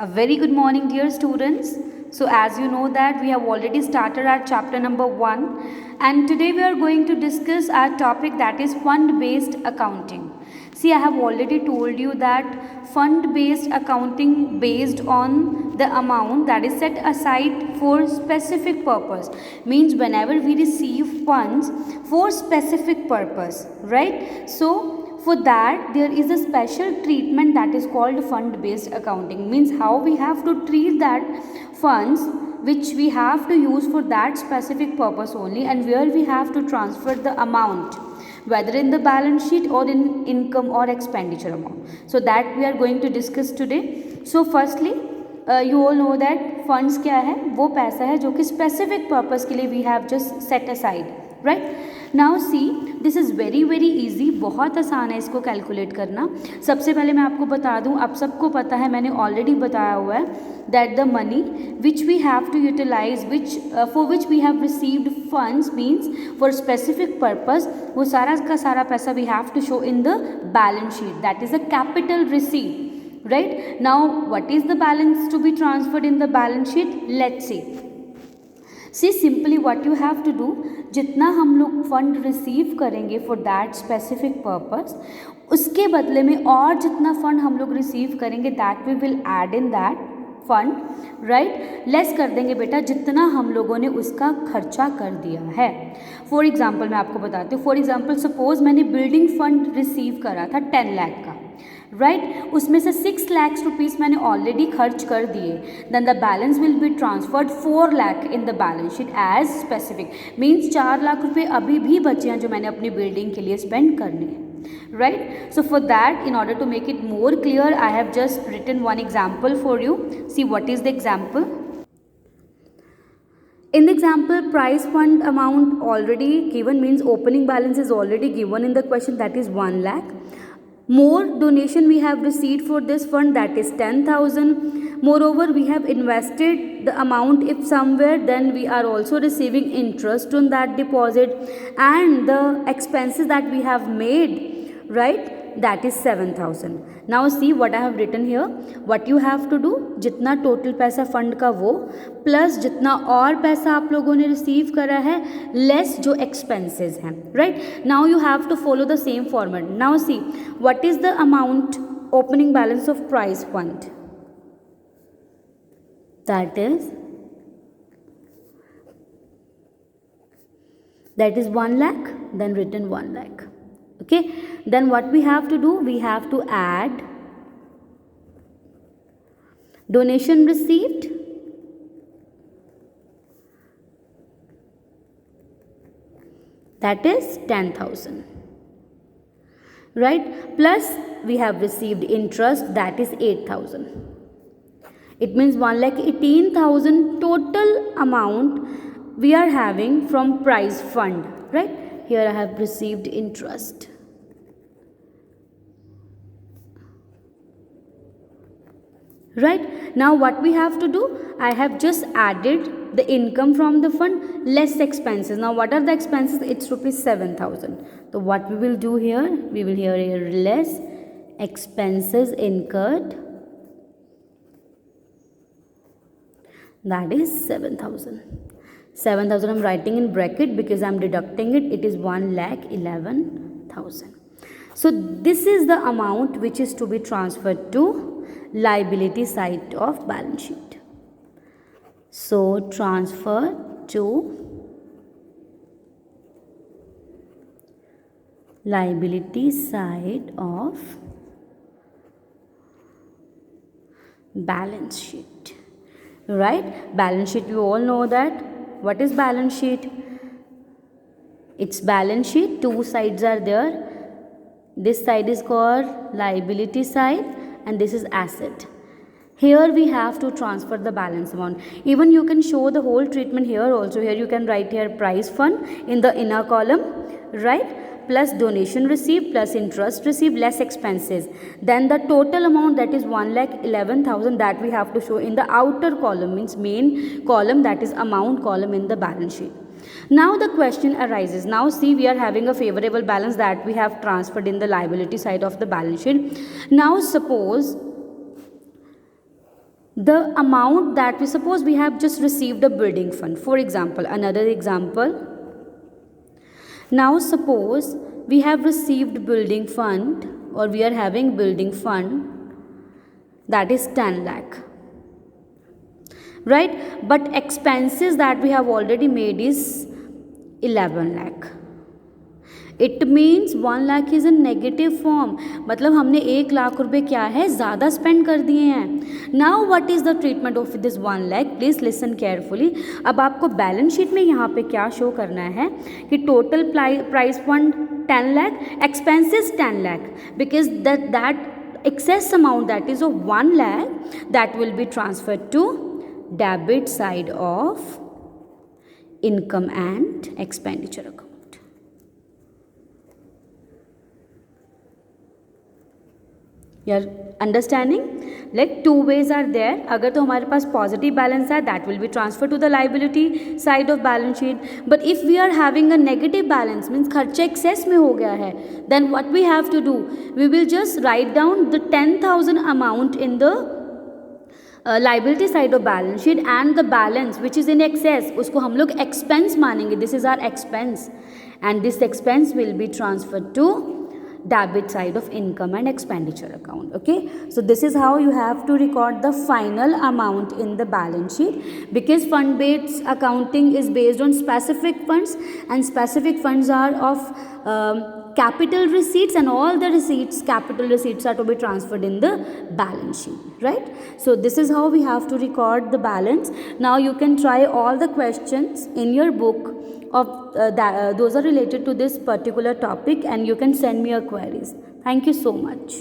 A very good morning, dear students. So as you know that we have already started our chapter number 1, and today we are going to discuss our topic, that is fund-based accounting. See, I have already told you that fund-based accounting based on the amount that is set aside for specific purpose, means whenever we receive funds for specific purpose, right? So for that there is a special treatment that is called fund based accounting, means how we have to treat that funds which we have to use for that specific purpose only, and where we have to transfer the amount whether in the balance sheet or in income or expenditure amount. So that we are going to discuss today. So firstly, you all know that funds क्या है, वो पैसा है जो कि specific purpose के लिए we have just set aside, right? Now see, this is very very easy, बहुत आसान है इसको कैलकुलेट करना. सबसे पहले मैं आपको बता दूं, आप सबको पता है, मैंने ऑलरेडी बताया हुआ है that the money which we have to utilise for which we have received funds means for specific purpose, वो सारा का सारा पैसा we have to show in the balance sheet, that is a capital receipt, right? Now what is the balance to be transferred in the balance sheet? Let's see simply what you have to do, जितना हम लोग fund receive करेंगे for that specific purpose, उसके बदले में और जितना fund हम लोग रिसीव करेंगे that we will add in that fund, right? Less कर देंगे बेटा जितना हम लोगों ने उसका खर्चा कर दिया है. फॉर एग्जाम्पल मैं आपको बताती हूँ. फॉर एग्जाम्पल सपोज मैंने बिल्डिंग फंड रिसीव करा था 10 लाख का, राइट? उसमें से 6 लाख रुपीज़ मैंने ऑलरेडी खर्च कर दिए. Then the balance will be transferred 4 lakh in the balance sheet as specific, means 4 lakh रुपए अभी भी बचे हैं जो मैंने अपनी बिल्डिंग के लिए स्पेंड करने हैं, right? So for that, in order to make it more clear, I have just written one example for you. See, what is the example? In the example, price fund amount already given, means opening balance is already given in the question, that is 1 lakh. More donation we have received for this fund, that is 10,000. Moreover, we have invested the amount if somewhere, then we are also receiving interest on that deposit, and the expenses that we have made, right, that is 7,000. Now see what I have written here. What you have to do, जितना total पैसा fund का वो plus जितना और पैसा आप लोगों ने रिसीव करा है लेस जो एक्सपेंसेस हैं, right? Now you have to follow the same format. Now see what is the amount opening balance of price fund, that is 1 lakh, then written 1 lakh. Okay, then what we have to do, we have to add donation received, that is 10,000, right? Plus we have received interest, that is 8,000. It means 1,18,000 total amount we are having from prize fund, right? Here I have received interest. Right? Now what we have to do, I have just added the income from the fund less expenses. Now what are the expenses? It's rupees 7,000. So what we will do here, we will here less expenses incurred, that is 7,000. 7,000 I'm writing in bracket because I'm deducting it. It is 1,11,000. So this is the amount which is to be transferred to liability side of balance sheet. So transfer to liability side of balance sheet, right? Balance sheet, you all know that. What is balance sheet? It's balance sheet, two sides are there. This side is called liability side and this is asset. Here we have to transfer the balance amount. Even you can show the whole treatment here also. Here you can write here price fund in the inner column, right? Plus donation received plus interest received less expenses. Then the total amount, that is 1,11,000, that we have to show in the outer column, means main column, that is amount column in the balance sheet. Now the question arises. Now see, we are having a favorable balance that we have transferred in the liability side of the balance sheet. Now suppose the amount that we suppose we have just received a building fund. For example, another example, now suppose we have received building fund, or we are having building fund, that is 10 lakh, right? But expenses that we have already made is 11 lakh. It means 1 lakh is a negative form, मतलब हमने 1 लाख रुपए क्या है ज़्यादा spend कर दिए हैं. Now what is the treatment of this 1 lakh, please listen carefully. अब आपको बैलेंस शीट में यहाँ पे क्या शो करना है कि total price fund 10 lakh, expenses 10 lakh, because that excess amount that is of 1 lakh that will be transferred to debit side of income and expenditure account. You are understanding? Like two ways are there. अगर तो हमारे पास positive balance है, that will be transferred to the liability side of balance sheet. But if we are having a negative balance, means खर्चा excess में हो गया है, then what we have to do? We will just write down the 10,000 amount in the liability side of balance sheet, and the balance which is in excess उसको हम लोग expense मानेंगे. This is our expense, and this expense will be transferred to debit side of income and expenditure account. Okay, so this is how you have to record the final amount in the balance sheet, because fund based accounting is based on specific funds, and specific funds are of capital receipts, and all the receipts, capital receipts, are to be transferred in the balance sheet, right? So this is how we have to record the balance. Now you can try all the questions in your book of those are related to this particular topic, and you can send me your queries. Thank you so much.